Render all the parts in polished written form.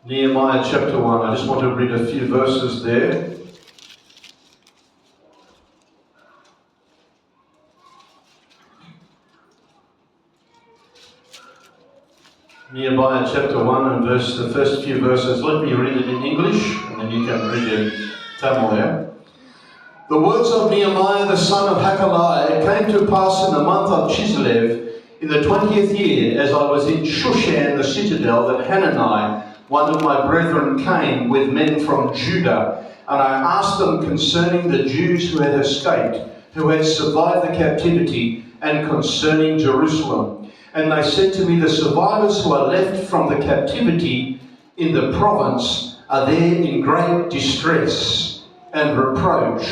Nehemiah chapter 1. I just want to read a few verses there. Nehemiah chapter 1 and the first few verses. Let me read it in English and then you can read it in Tamil. Yeah? The words of Nehemiah the son of Hakaliah. It came to pass in the month of Chislev, in the 20th year, as I was in Shushan the citadel, that Hanani, one of my brethren, came with men from Judah, and I asked them concerning the Jews who had escaped, who had survived the captivity, and concerning Jerusalem. And they said to me, the survivors who are left from the captivity in the province are there in great distress and reproach.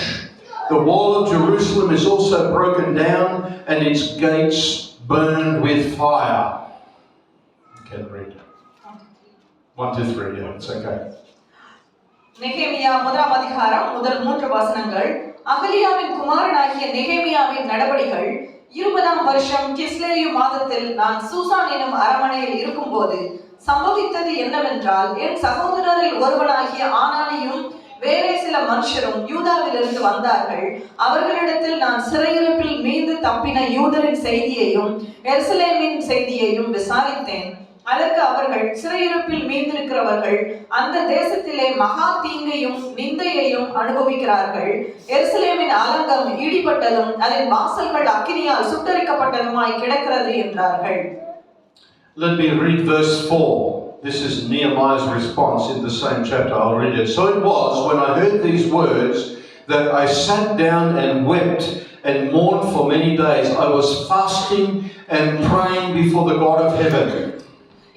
The wall of Jerusalem is also broken down, and its gates burned with fire. You can read. 1, 2, 3, yeah, it's okay. நெகேமியா முதலாம் அதிகாரம் முதல் 3 வசனங்கள். அகலியாவின் குமாரனாகிய நெகேமியாவின் நடபடிகள் 20ஆம் வருஷம் Chisleu மாதத்தில் நான் சூசான் எனும் அரமனையில் இருக்கும்போது சம்பவித்தது என்னவென்றால், என் சகோதரரில் ஒருவனாகிய ஆனானியும் வேறே சில மனுஷரும் யூதாவிலிருந்து வந்தார்கள். அவர்களிடத்தில் நான் சிறையிருப்பில் மீண்டு தப்பின யூதரின் செய்தியையும் எருசலேமின் செய்தியையும் விசாரித்தேன். அதற்கு அவர்கள், சிறையிருப்பில் மீந்திருக்கிறவர்கள் அந்த தேசத்திலே மகா தீங்கையும் நிந்தையையும் அனுபவிக்கிறார்கள். எருசலேமின் அலங்கம் இடிபட்டதும் அதன் வாசல்கள் அக்கினியால் சுட்டரிக்கப்பட்டதுமாய் கிடக்கிறது என்றார்கள். Let me read verse 4. This is Nehemiah's response in the same chapter. I'll read it. So it was when I heard these words that I sat down and wept and mourned for many days. I was fasting and praying before the God of heaven.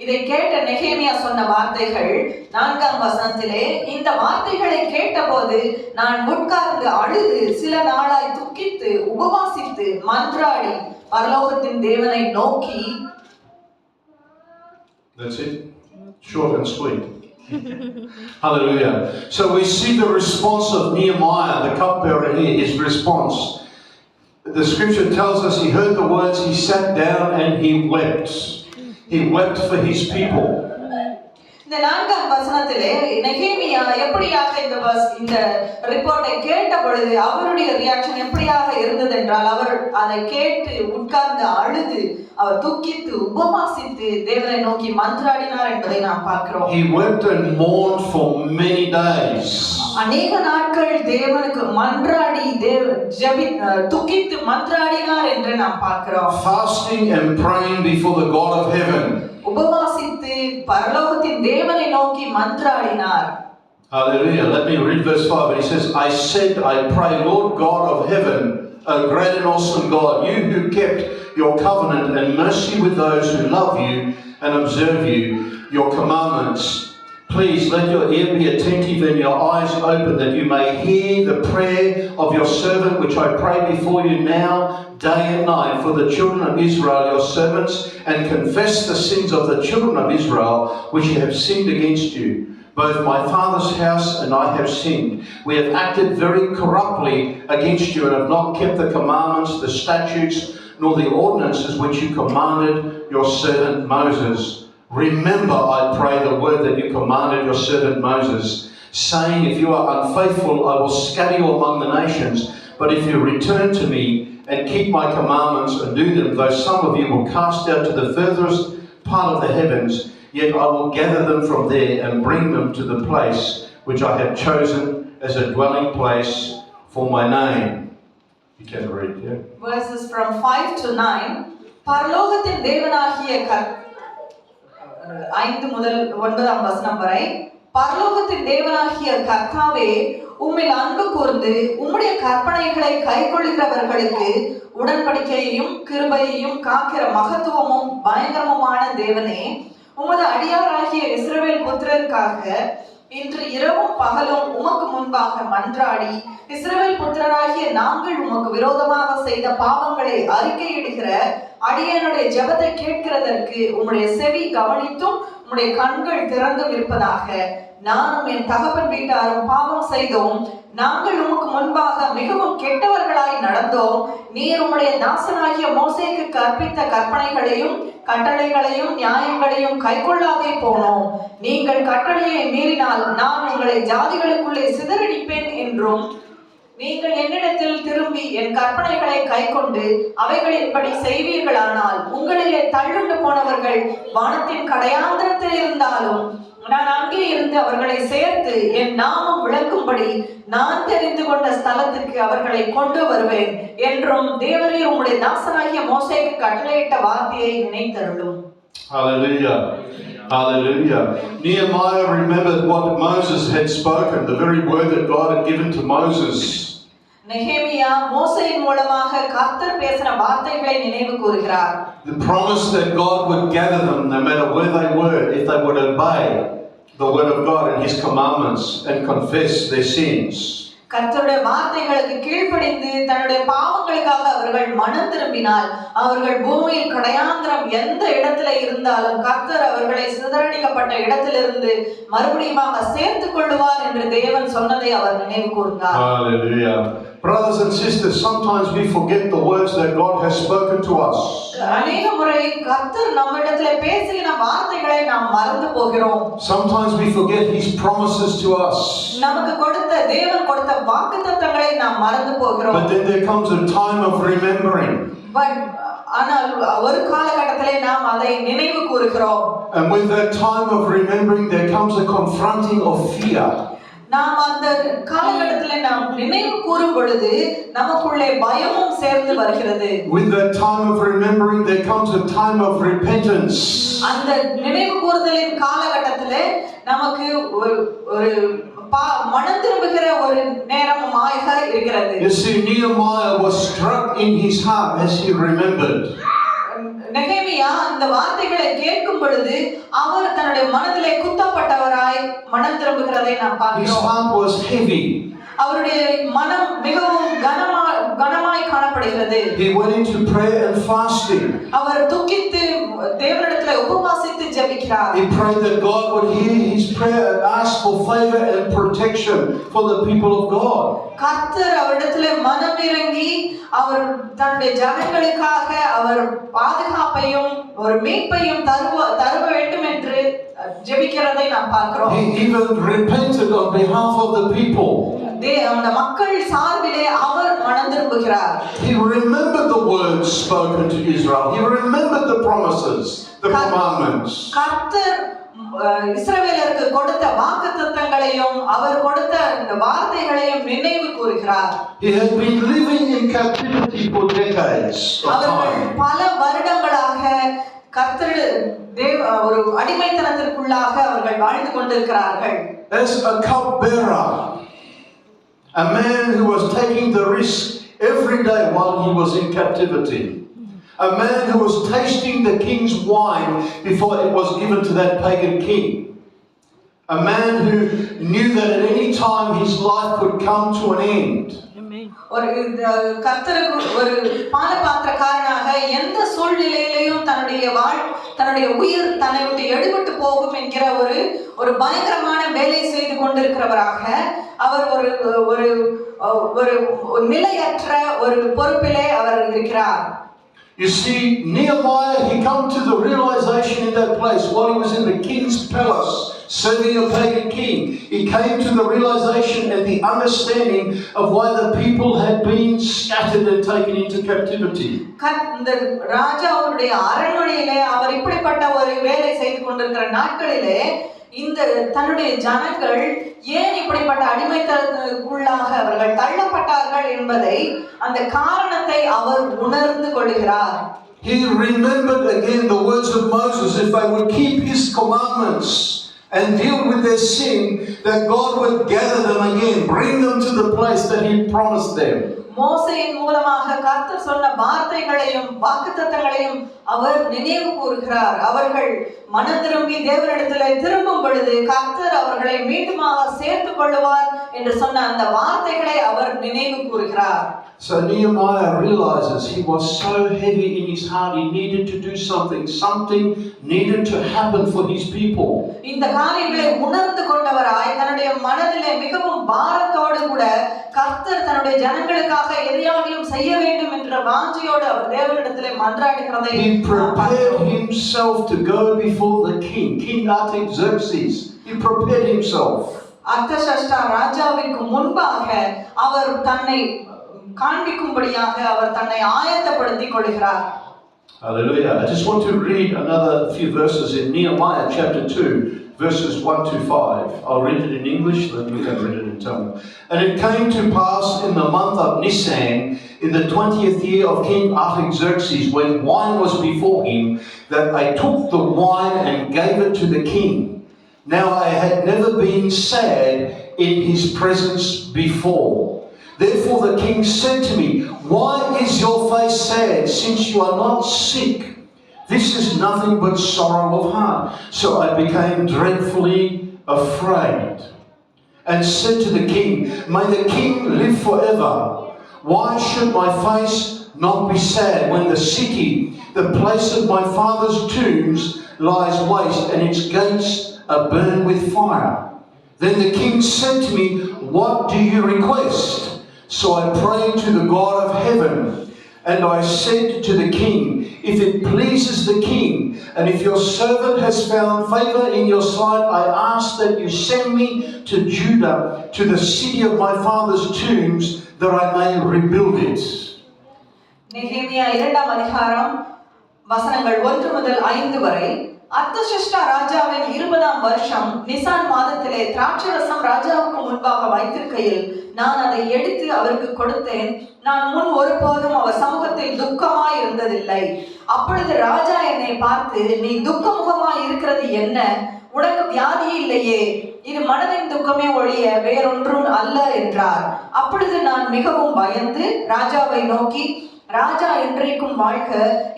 இதை கேட்ட நெகேமியா சொன்ன வார்த்தைகள் 4ஆம் வசனத்திலே, இந்த வார்த்தைகளை கேட்டபோது நான் உட்கார்ந்து அழுது சில நாளாய் துக்கித்து உபவாசித்து மன்றாடி பரலோகத்தின் தேவனை நோக்கி. That's it. Short and sweet. Hallelujah. So we see the response of Nehemiah, the cupbearer here, his response. The scripture tells us he heard the words, he sat down and he wept. He wept for his people. இந்த 4ஆம் வசனத்திலே நெகேமியா எப்படியாக இந்த ரிப்போர்ட்டை கேட்ட பொழுது அவருடைய ரியாக்ஷன் எப்படியாக இருந்தது என்றால், அவர் அதை கேட்டு உட்கார்ந்து அழுது அவர் துக்கித்து உபவாசித்து தேவனை நோக்கி மன்றாடினார் என்பதை நாம் பார்க்கிறோம். He wept and mourned for many days. அநேக நாட்கள் தேவனுக்கு மன்றாடி துக்கித்து மன்றாடினார் என்று நாம் பார்க்கிறோம். Fasting and praying before the God of heaven. உபவாசித்து பரலோகத்தின் தேவனை நோக்கி மன்றாடினார். Hallelujah. Let me read verse 5. He says, I said, I pray, Lord God of heaven, O great and awesome God, you who kept your covenant and mercy with those who love you and observe you, your commandments. Please let your ear be attentive and your eyes open, that you may hear the prayer of your servant, which I pray before you now, day and night, for the children of Israel, your servants, and confess the sins of the children of Israel, which have sinned against you. Both my father's house and I have sinned. We have acted very corruptly against you and have not kept the commandments, the statutes, nor the ordinances which you commanded your servant Moses. Remember, I pray, the word that you commanded your servant Moses, saying, if you are unfaithful, I will scatter you among the nations. But if you return to me and keep my commandments and do them, though some of you will cast out to the furthest part of the heavens, yet I will gather them from there and bring them to the place which I have chosen as a dwelling place for my name. You can read, yeah? Verses from 5 to 9. பரலோகத்தின் தேவனாகிய 5 முதல் 9ஆம் வசனம் வரை. பரலோகத்தின் தேவனாகிய கர்த்தாவே, உம்மில் அன்பு கூர்ந்து உம்முடைய கற்பனைகளை கைக்கொள்கிறவர்களுக்கு உடன்படிக்கையையும் கிருபையையும் காக்கிற மகத்துவமும் பயங்கரமுமான தேவனே, உமது அடியாராகிய இஸ்ரவேல் புத்திரருக்காக இன்று இரவும் பகலும் உமக்கு முன்பாக மன்றாடி இஸ்ரவேல் புத்திரராகிய நாங்கள் உமக்கு விரோதமாக செய்த பாவங்களை அறிக்கையிடுகிற அடியனுடைய ஜெபத்தை கேட்கிறதற்கு உம்முடைய செவி கவனித்தும் உம்முடைய கண்கள் திறந்தும் இருப்பதாக. நானும் என் தகப்பன் வீட்டாரும் பாவம் செய்தோம், நாங்கள் உமக்கு முன்பாக மிகவும் கெட்டவர்களாய் நடந்தோம். நீர் உம்முடைய தாசனாகிய மோசேக்கு கற்பித்த கற்பனைகளையும் கட்டளைகளையும் நியாயங்களையும் கைக்கொள்ளாதே போனோம். நீங்கள் கட்டளையை மீறினால் நான் உங்களை ஜாதிகளுக்குள்ளே சிதறடிப்பேன் என்றும், நீங்கள் என்னிடத்தில் திரும்பி என் கற்பனைகளை கைக்கொண்டு அவைகளின்படி செய்வீர்களானால் உங்களிலே தள்ளுண்டு போனவர்கள் வானத்தின் கடையாந்திரத்தில் இருந்தாலும் நான் அங்கே இருந்து அவர்களை சேர்த்து என் நாமம் விளக்கும்படி நான் தெரிந்து கொண்ட ஸ்தலத்துக்கு அவர்களை கொண்டு வருவேன் என்றும் தேவரீர் உம்முடைய தாசனாகிய மோசேக்கு கட்டளையிட்ட வார்த்தையை நினைத்தருளும். Hallelujah. Hallelujah. Nehemiah remembered what Moses had spoken, the very word that God had given to Moses. நெகேமியா மோசேயின் மூலமாக கர்த்தர் பேசின வார்த்தைகளை நினைவு கூறுகிறார். The promise that God would gather them no matter where they were if they would obey the word of God and his commandments and confess their sins. கர்த்தருடைய வார்த்தைகளுக்கு கீழ்ப்படிந்து தன்னுடைய பாவங்களுக்காக அவர்கள் மனம் திரும்பினால் அவர்கள் பூமியில் கடையாந்திரம் எந்த இடத்துல இருந்தாலும் கர்த்தர் அவர்களை சிதறடிக்கப்பட்ட இடத்திலிருந்து மறுபடியும் சேர்த்துக் கொள்வார் என்று தேவன் சொன்னதை அவர் நினைவு கூர்ந்தார். Hallelujah. Brothers and sisters, sometimes we forget the words that God has spoken to us. அநேக முறை கர்த்தர் நம்மிடத்திலே பேசின வார்த்தைகளை நாம் மறந்து போகிறோம். Sometimes we forget his promises to us. நமக்கு கொடுத்த தேவன் கொடுத்த வாக்குத்தத்தங்களை நாம் மறந்து போகிறோம். But then there comes a time of remembering. ஆனால் ஒரு காலகட்டத்திலே நாம் அதை நினைவு கூறுகிறோம். And with that time of remembering there comes a confronting of fear. நாம் அந்த காலகட்டத்திலே நாம் நினைவு கூறும் பொழுது நமக்குள்ளே பயமும் சேர்ந்து வருகிறது. With that time of remembering there comes a time of repentance. அந்த நினைவு கூறுதலின் காலகட்டத்திலே நமக்கு ஒரு மனம் திரும்புகிற ஒரு நேரமாக இருக்கிறது. You see, Nehemiah was struck in his heart as he remembered. நெகேமியா அந்த வார்த்தைகளை கேட்கும் பொழுது அவர் தன்னுடைய மனதிலே குத்தப்பட்டவராய் மனம் திரும்புகிறதை நாம் பார்க்கிறோம். His heart was heavy. அவருடைய மனம் மிகவும் கனமாய் காணப்படுகிறது. He went into prayer and fasting. அவர் துக்கித்து தேவனிடத்திலே உபவாசித்து ஜெபிக்கிறார். He prayed that God would hear his prayer and ask for favor and protection for the people of God. கர்த்தர் அவரிடத்திலே மனம் இறங்கி அவர் தன்னுடைய ஜனங்களுக்காக அவர் பாதுகாப்பையும் ஒரு மீட்பையும் தர வேண்டும் என்று ஜெபிக்கிறதை நாம் பார்க்கிறோம். He even repented on behalf of the people. அந்த மக்கள் சார்பிலே அவர் மனம் திரும்புகிறார். He remembered the words spoken to Israel. He remembered the promises, the commandments. கர்த்தர் இஸ்ரவேலருக்கு கொடுத்த வாக்குத்தத்தங்களையும் அவர் கொடுத்த இந்த வார்த்தைகளையும் நினைவு கூறுகிறார். He had been living in captivity for decades. அவர்கள் பல வருடங்களாக ஒரு அடிமைத்தனத்திற்குள்ளாக அவர்கள் வாழ்ந்து கொண்டிருக்கிறார்கள். As a cupbearer, a man who was taking the risk every day while he was in captivity. A man who was tasting the king's wine before it was given to that pagan king. A man who knew that at any time his life could come to an end. ஒரு கர்த்தருக்கு ஒரு பானபாத்திரக்காரனாக எந்த சூழ்நிலையிலையும் தன்னுடைய உயிர் தன்னை விட்டு எடுபட்டு போகும் என்கிற ஒரு பயங்கரமான வேலை செய்து கொண்டிருக்கிறவராக அவர் ஒரு நிலையற்ற ஒரு பொறுப்பிலே அவர் இருக்கிறார். You see, Nehemiah, he come to the realization in that place while he was in the king's palace serving a pagan king. He came to the realization and the understanding of why the people had been scattered and taken into captivity. இந்த ராஜாவுடைய அரண்மனையிலே அவர் இப்படிப்பட்ட ஒரு வேலை செய்து கொண்டிருக்கிற நாட்களிலே இந்த தன்னுடைய ஜனங்கள் ஏன் இப்படிப்பட்ட அடிமைத்தனத்துக்குள்ளாக அவர்கள் தள்ளப்பட்டார்கள் என்பதை அந்த காரணத்தை அவர் உணர்ந்து கொள்கிறார். He remembered again the words of Moses, if they would keep his commandments and deal with their sin, that God would gather them again, bring them to the place that he promised them. மோசேயின் மூலமாக கர்த்தர் சொன்ன வார்த்தைகளையும் வாக்குத்தத்தங்களையும் அவர் நினைவு கூறுகிறார். அவர்கள் மனம் திரும்பி தேவனிடத்தில் திரும்பும் பொழுது கர்த்தர் அவர்களை மீண்டுமாக சேர்த்துக் கொள்வார் என்று சொன்ன அந்த வார்த்தைகளை அவர் நினைவு கூறுகிறார். So Nehemiah realizes he was so heavy in his heart, he needed to do something. Something needed to happen for his people. இந்த காரியங்களை உணர்ந்து கொண்டவராய் தன்னுடைய மனதிலே மிகவும் பாரத்தோடு கூட கர்த்தர் தன்னுடைய ஜனங்களுக்காக எதையாகிலும் செய்ய வேண்டும் என்ற வாஞ்சையோடு அவர் தேவனிடத்திலே மன்றாடுகிறதை He prepared himself to go before the king, King Artaxerxes. He prepared himself. அர்தசஷ்டா ராஜாவிற்கு முன்பாக அவர் தன்னை காண்பிக்கும்படியாக அவர் தன்னை ஆயத்தப்படுத்திக் கொள்கிறார். Hallelujah. I just want to read another few verses in Nehemiah chapter 2, verses 1 to 5. I'll read it in English, then you can read it in Tamil. And it came to pass in the month of Nisan, in the 20th year of King Artaxerxes, when wine was before him, that I took the wine and gave it to the king. Now I had never been sad in his presence before. Therefore the king said to me, "Why is your face sad, since you are not sick? This is nothing but sorrow of heart." So I became dreadfully afraid and said to the king, "May the king live forever. Why should my face not be sad when the city, the place of my father's tombs, lies waste and its gates are burned with fire?" Then the king said to me, "What do you request?" So I prayed to the God of heaven, and I said to the king, "If it pleases the king, and if your servant has found favor in your sight, I ask that you send me to Judah, to the city of my father's tombs, that I may rebuild it." நெகேமியா 2ஆம் அதிகாரம் வசனங்கள் 1 முதல் 5 வரை. அர்தசஷ்டா ராஜாவின் 20ஆம் வருஷம் Nissan மாதத்திலே திராட்சரசம் ராஜாவுக்கு முன்பாக வைத்திருக்கையில் நான் அதை எடுத்து அவருக்கு கொடுத்தேன். நான் முன் ஒருபோதும் அவர் சமூகத்தில் துக்கமாய் இருந்ததில்லை. அப்பொழுது ராஜா என்னை பார்த்து, "நீ துக்கமுகமாய் இருக்கிறது என்ன? உனக்கு வியாதி இல்லையே. இது மனதின் துக்கமே ஒழிய வேறொன்றும் அல்ல" என்றார். அப்பொழுது நான் மிகவும் பயந்து ராஜாவை நோக்கி, "ராஜா என்றைக்கும் வாழ்க.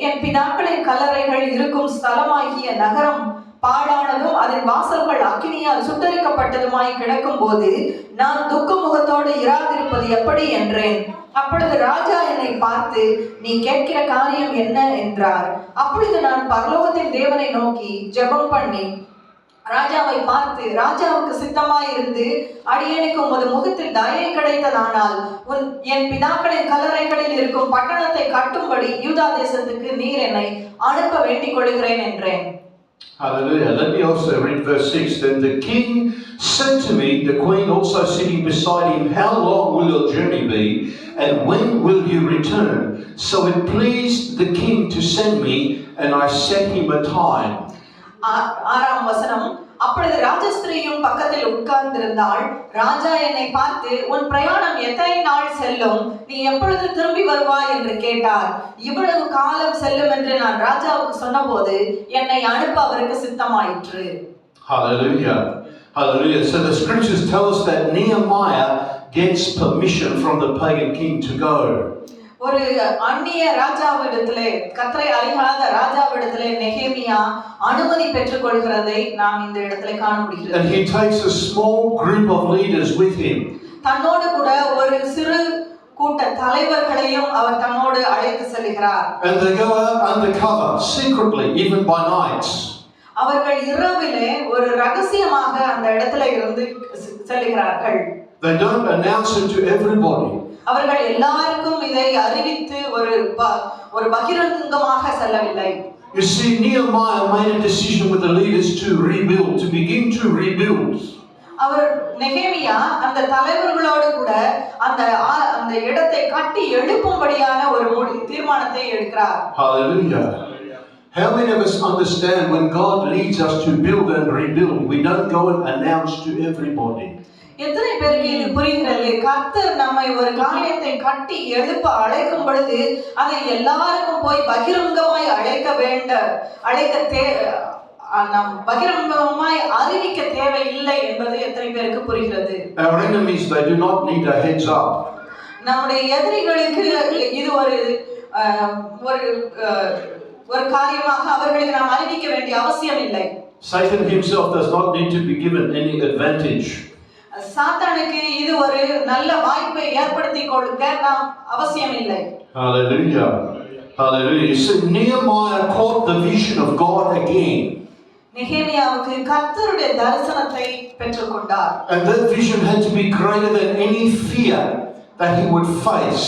என் பிதாக்களின் கல்லறைகள் இருக்கும் ஸ்தலமாகிய நகரம் பாழானதும் அதன் வாசல்கள் அக்கினியால் சுட்டரிக்கப்பட்டதுமாய் கிடக்கும் போது நான் துக்க முகத்தோடு இராதிருப்பது எப்படி?" என்றேன். அப்பொழுது ராஜா என்னை பார்த்து, "நீ கேட்கிற காரியம் என்ன?" என்றார். அப்பொழுது நான் பரலோகத்தின் தேவனை நோக்கி ஜெபம் பண்ணி ராஜாவை பார்த்து, "ராஜாவுக்கு சித்தமாயிருந்து அடியேனுக்கு உமது முகத்தில் தயை கிடைத்ததானால் என் பிதாக்களின் கல்லறைகளில் இருக்கும் பட்டணத்தை கட்டும்படி யூதா தேசத்துக்கு நீர் என்னை அனுப்ப வேண்டிக் கொள்கிறேன்" என்றேன். Hallelujah. Let me also read verse 6. Then the king said to me, the queen also sitting beside him, "How long will your journey be, and when will you return?" So it pleased the king to send me, and I set him a time. 6ஆம் வசனம். அப்பொழுது ராஜஸ்திரியும் பக்கத்தில் உட்கார்ந்திருந்தாள். ராஜா என்னை பார்த்து, "உன் பிரயாணம் எத்தனை நாள் செல்லும்? நீ எப்பொழுது திரும்பி வருவாய்?" என்று கேட்டார். இவ்வளவு காலம் செல்லும் என்று நான் ராஜாவுக்கு சொன்னபோது என்னை அனுப்ப அவருக்கு சித்தமாயிற்று. Hallelujah. Hallelujah. So the scriptures tell us that Nehemiah gets permission from the pagan king to go. ஒரு அந்நிய ராஜாவிடத்திலே, கர்த்தரை அறியாத ராஜாவிடத்திலே நெகேமியா அனுமதி பெற்றுக் கொள்கிறதை நாம் இந்த இடத்திலே காண முடிகிறது. And he takes a small group of leaders with him. தன்னோடு கூட ஒரு சிறு கூட்ட தலைவர்களையும் அவர் தன்னோடு அழைத்து செல்கிறார். And they go out undercover, secretly, even by night. அவர்கள் இரவிலே ஒரு ரகசியமாக அந்த இடத்துல இருந்து செல்கிறார்கள். They don't announce it to everybody. அவர்கள் எல்லாருக்கும் இதை அறிவித்து ஒரு பகிரங்கமாக செல்லவில்லை. You see, Nehemiah made a decision with the leaders to rebuild, to begin to rebuild. அவர் நெகேமியா அந்த தலைவர்களோடு கூட அந்த இடத்தை கட்டி எழுப்பும்படியான ஒரு தீர்மானத்தை எடுக்கிறார். Hallelujah. How many of us understand when God leads us to build and rebuild, we don't go and announce to everybody. எத்தனை பேருக்கு இது புரிகிறது? கர்த்தர் நம்மை ஒரு காரியத்தை கட்டி எழுப்ப அழைக்கும் பொழுது அதை எல்லாருக்கும் போய் பகிரங்கமாய் நம் பகிரங்கமாய் அறிவிக்க தேவையில்லை என்பது எத்தனை பேருக்கு புரிகிறது? Our enemies, they do not need a heads up. நம்முடைய எதிரிகளுக்கு இது ஒரு காரியமாக அவர்களுக்கு நாம் அறிவிக்க வேண்டிய அவசியம் இல்லை. Satan himself does not need to be given any advantage. சாத்தானுக்கு இது ஒரு நல்ல வாய்ப்பை ஏற்படுத்தி கொடுக்க நாம் அவசியம் இல்லை. Hallelujah. Hallelujah. So Nehemiah caught the vision of God again. நெகேமியாவுக்கு கர்த்தருடைய தரிசனத்தை பெற்றுக்கொண்டார். And that vision had to be greater than any fear that he would face.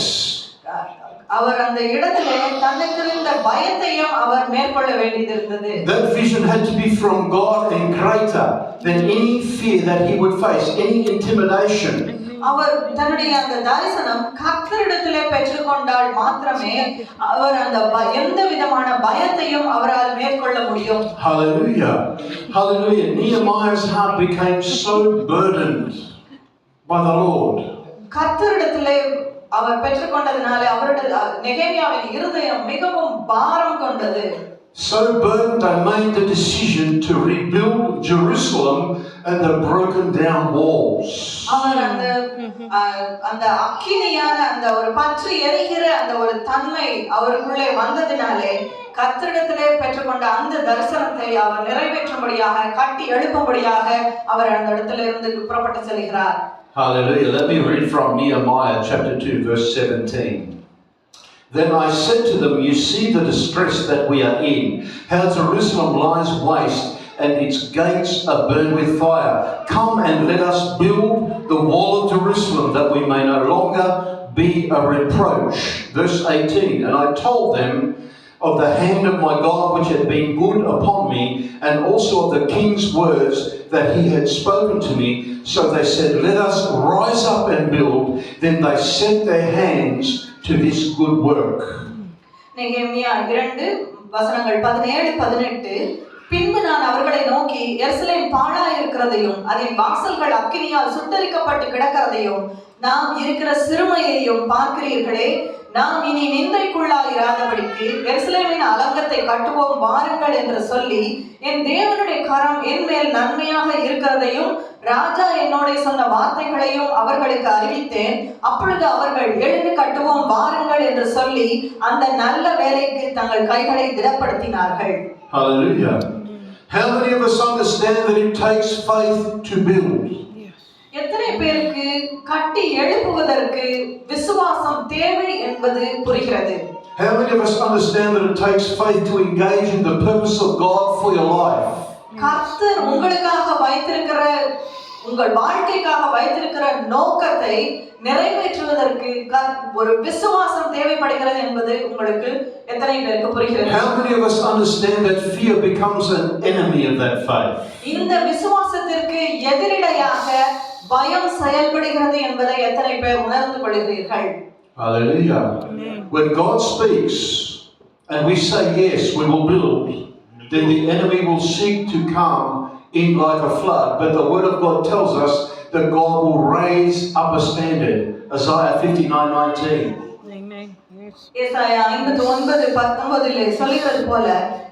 அவர் அந்த இடத்திலே தனக்கு இருந்த பயத்தையும் அவர் மேற்கொள்ள வேண்டியிருந்தது. That vision had to be from God and greater than any fear that he would face, any intimidation. அவர் தன்னுடைய அந்த தரிசனம் கர்த்தரிடத்திலே பெற்றுக்கொண்டால் மாத்திரமே அவர் அந்த எந்த விதமான பயத்தையும் அவரால் மேற்கொள்ள முடியும். Hallelujah. Hallelujah. Nehemiah's heart became so burdened by the Lord. கர்த்தரிடத்திலே அவர் பெற்றுக்கொண்டதனால அவருடைய நெகேமியாவின் இருதயம் மிகவும் பாரம் கொண்டது. So burdened, they made the decision to rebuild Jerusalem and the broken down walls. அவர் அந்த அக்கினியான அந்த ஒரு பற்றி எரிகிற அந்த ஒரு தன்மை அவருக்குள்ளே வந்ததினாலே கர்த்தரிடத்திலே பெற்றுக்கொண்ட அந்த தரிசனத்தை அவர் நிறைவேற்றும்படியாக கட்டி எழுப்பும்படியாக அவர் அந்த இடத்திலிருந்து புறப்பட்டு செல்கிறார். Hallelujah. Let me read from Nehemiah chapter 2 verse 17. Then I said to them, you see the distress that we are in, how Jerusalem lies waste and its gates are burned with fire. Come and let us build the wall of Jerusalem that we may no longer be a reproach. Verse 18. And I told them of the hand of my God which had been good upon me, and also of the king's words that he had spoken to me. So they said, let us rise up and build. Then they set their hands to this good work. நெகேமியா 2 வசனங்கள் 17-18. பின்பு நான் அவர்களை நோக்கி எருசலேம் பாழாய் இருக்கிறதையும் அதன் வாசல்கள் அக்கினியால் சுட்டரிக்கப்பட்டு கிடக்கிறதையும் நாம் இருக்கிற சிறுமையையும் பார்க்கிறீர்களே, நாம் இனி நிந்தைக்குள்ளாயிராதபடிக்கு எருசலேமின் அலங்கத்தை கட்டுவோம் வாருங்கள் என்று சொல்லி என் தேவனுடைய கரம் என் மேல் நன்மையாக இருக்கிறதையும் ராஜா என்னோட சொன்ன வார்த்தைகளையும் அவர்களுக்கு அறிவித்தேன். அப்பொழுது அவர்கள் எழுந்து கட்டுவோம் வாருங்கள் என்று சொல்லி அந்த நல்ல வேலைக்கு தங்கள் கைகளை திடப்படுத்தினார்கள். Hallelujah. How many of us understand that it takes faith to build? எத்தனை பேருக்கு கட்டி எழுப்புவதற்கு விசுவாசம் தேவை என்பது புரிகிறது? How many of us understand that it takes faith to engage in the purpose of God for your life? கர்த்தர் உங்களுக்காக வைத்திருக்கிற உங்கள் வாழ்க்கைக்காக வைத்திருக்கிற நோக்கத்தை நிறைவேற்றுவதற்கு ஒரு விசுவாசம் தேவைப்படுகிறது என்பது உங்களுக்கு எத்தனை பேருக்கு புரிகிறது? How many of us understand that fear becomes an enemy of that faith? இந்த விசுவாசத்திற்கு எதிரிடையாக பயம் செயல்படுகிறது என்பதை எத்தனை பேர் உணர்ந்து கொள்கிறீர்கள்? Hallelujah. When God speaks and we say yes, we will build, then the enemy will seek to come in like a flood. But the word of God tells us that God will raise up a standard. Isaiah 59:19. Amen. Yes. ஏசாயா 59:19 சொல்கிறது போல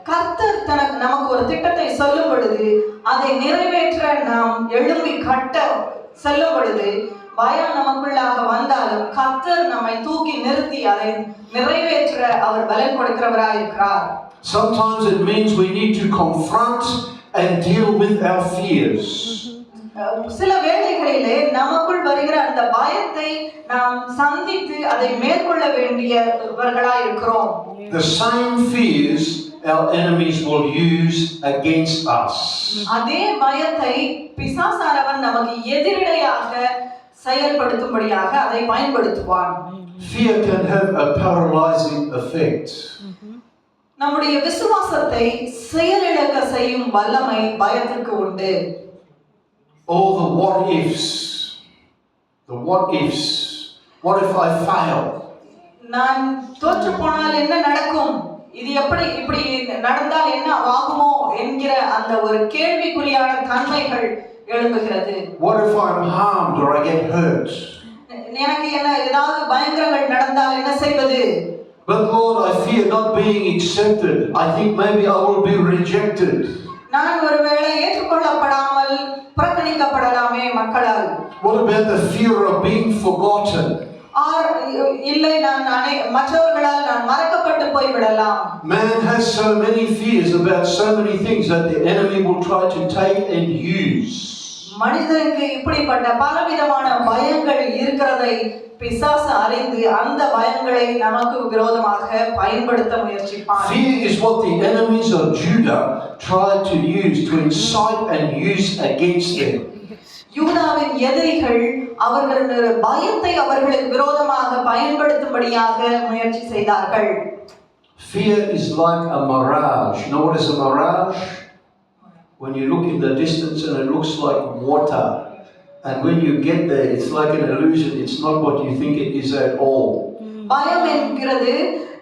கர்த்தர் நமக்கு ஒரு திட்டத்தை சொல்லும் பொழுது அதை நிறைவேற்ற நாம் எழும்பி கட்ட செல்லும் பொழுது பயம் நமக்குள்ளாக வந்தாலும் கர்த்தர் நம்மை தூக்கி நிறுத்தி அதை நிறைவேற்ற அவர் பலன் கொடுக்கிறவராய் இருக்கிறார். Sometimes it means we need to confront and deal with our fears. சில வேளைகளிலே நமக்குள் வருகிற அந்த பயத்தை நாம் சந்தித்து அதை மேற்கொள்ள வேண்டியவர்களாய் இருக்கிறோம். The same fears our enemies will use against us. அதே பயத்தை பிசாசானவன் நமக்கு எதிரிடையாக செயல்படுத்தும்படியாக அதை பயன்படுத்துவான். Fear can have a paralyzing effect. நம்முடைய விசுவாசத்தை செயலிழக்க செய்யும் வல்லமை பயத்திற்கு உண்டு. All the what ifs. What if I fail? நான் தோற்று போனால் என்ன நடக்கும்? இது இப்படி நடந்தால் என்ன ஆகுமோ என்கிற அந்த ஒரு கேள்விக்குறியான தன்மைகள் எழும்புகிறது. What if I'm harmed or I get hurt? எனக்கு ஏதாவது பயங்கரங்கள் நடந்தால் என்ன செய்வது? But Lord, I fear not being accepted. I think maybe I will be rejected. நான் ஒருவேளை ஏற்றுக்கொள்ளப்படாமல் புறக்கணிக்கப்படலாமே மக்களால். What about the fear of being forgotten? இல்லை நான் மற்றவர்களால் நான் மறக்கப்பட்டு போய் விடலாம். Man has so many fears about so many things that the enemy will try to take and use. மனிதனுக்கு இப்படிப்பட்ட பலவிதமான பயங்கள் இருக்கிறதை பிசாசு அறிந்து அந்த பயங்களை நமக்கு விரோதமாக பயன்படுத்த முயற்சிப்பான். Fear is what the enemies of Judah tried to use to incite and use against them. யூதாவின் எதிரிகள் அவர்களுடைய பயத்தை அவர்களுக்கு விரோதமாக பயன்படுத்தும்படியாக முயற்சி செய்தார்கள். Fear is like a mirage. You know what is a mirage? When you look in the distance and it looks like water. And when you get there, it's like an illusion. It's not what you think it is at all. பயம் என்கிறது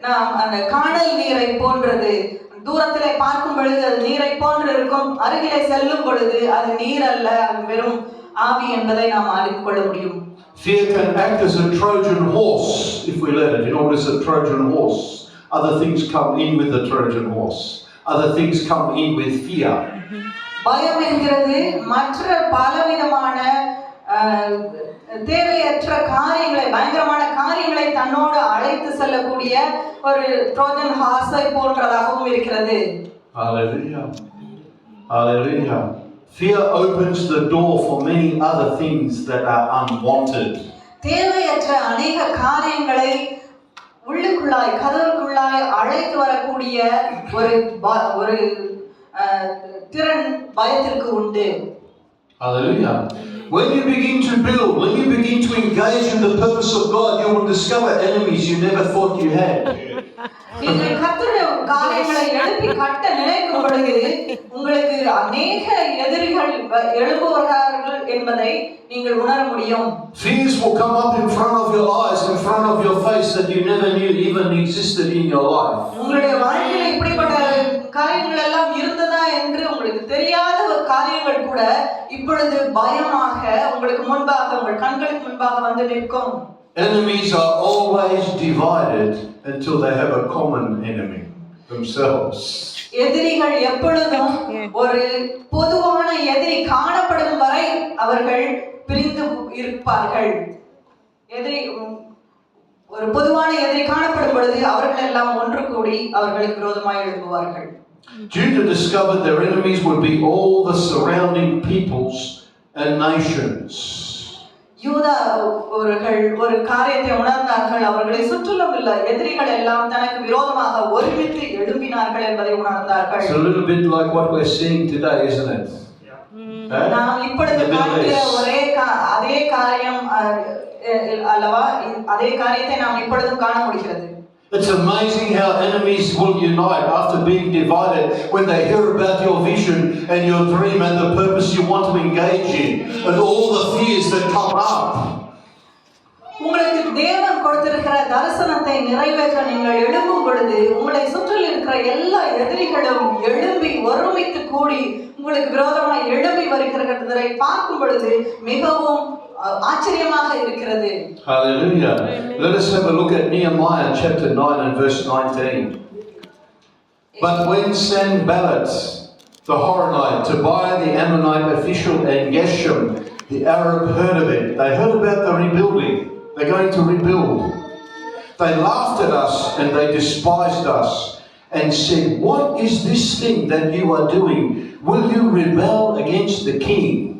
நாம் அந்த காணல் நீரை போன்றது. தூரத்திலே பார்க்கும் பொழுது அது நீரை போன்று இருக்கும், அருகிலே செல்லும் பொழுது அது நீர் அல்ல, அது வெறும் ஆவி என்பதை நாம் அறிந்து கொள்ள முடியும். Fear can act as a Trojan horse if we let it. You know what is a Trojan horse? Other things come in with the Trojan horse. Other things come in with fear. பயம் என்கிறது மற்ற பலவிதமான தேவையற்ற காரியங்களை, பயங்கரமான காரியங்களை தன்னோடு அழைத்து செல்லக்கூடிய ஒரு ட்ரோஜன் ஹார்ஸை போன்றதாகவும் இருக்கிறது. Hallelujah. Hallelujah. Fear opens the door for many other things that are unwanted. தேவையற்ற அநேக காரியங்களை உள்ளுக்குள்ளாய், கதவுக்குள்ளாய் அழைத்து வரக்கூடிய ஒரு திறன் பயத்திற்கு உண்டு. Hallelujah. When you begin to build, when you begin to engage in the purpose of God, you will discover enemies you never thought you had. நீங்கள் கர்த்தருடைய காரியங்களை எழுப்பி கட்ட நினைக்கும் பொழுது உங்களுக்கு அநேக எதிரிகள் எழும்புவார்கள் என்பதை நீங்கள் உணர முடியும். Fears will come up in front of your eyes, in front of your face that you never knew even existed in your life. உங்களுடைய வாழ்க்கையில் இப்படிப்பட்ட காரியங்கள் எல்லாம் இருந்ததா என்று உங்களுக்கு தெரியாத ஒரு காரியங்கள் கூட இப்பொழுது பயமாக உங்களுக்கு முன்பாக, உங்கள் கண்களுக்கு முன்பாக வந்து நிற்கும். Enemies are always divided until they have a common enemy themselves. எதிரிகள் எப்பொழுதும் ஒரு பொதுவான எதிரி காணப்படும் வரை அவர்கள் பிரிந்து இருப்பார்கள். எதிரி ஒரு பொதுவான எதிரி காணப்படும் பொழுது அவர்கள் எல்லாம் ஒன்று கூடி அவர்களுக்கு விரோதமாய் எழும்புவார்கள். Judah discovered their enemies would be all the surrounding peoples and nations. யூதா ஒரு காரியத்தை உணர்ந்தார்கள். அவர்களை சுற்றிலும் உள்ள எதிரிகள் எல்லாம் தனக்கு விரோதமாக ஒருமித்து எழும்பினார்கள் என்பதை உணர்ந்தார்கள். It's a little bit like what we're seeing today, isn't it? நாம் இப்பொழுது பார்க்கிற அதே காரியம் அல்லவா? அதே காரியத்தை நாம் இப்பொழுதும் காண முடிகிறது. It's amazing how enemies will unite after being divided when they hear about your vision and your dream and the purpose you want to engage in and all the fears that come up. உங்களுக்கு தேவன் கொடுத்திருக்கிற தரிசனத்தை நிறைவேற்ற நீங்கள் எழும்பும் பொழுது உங்களை சுற்றில் இருக்கிற எல்லா எதிரிகளும் எழும்பி ஒருமித்து கூடி உங்களுக்கு விரோதமாக எழும்பி வருகிறதை பார்க்கும் பொழுது மிகவும் ஆச்சரியமாக இருக்கிறது. Hallelujah. Let us have a look at Nehemiah chapter 9 and verse 19. But when Sanballat the Horonite, Tobiah the Ammonite official, and Geshem the Arab heard of it, they heard about the rebuilding. They're going to rebuild. They laughed at us and they despised us and said, "What is this thing that you are doing? Will you rebel against the king?"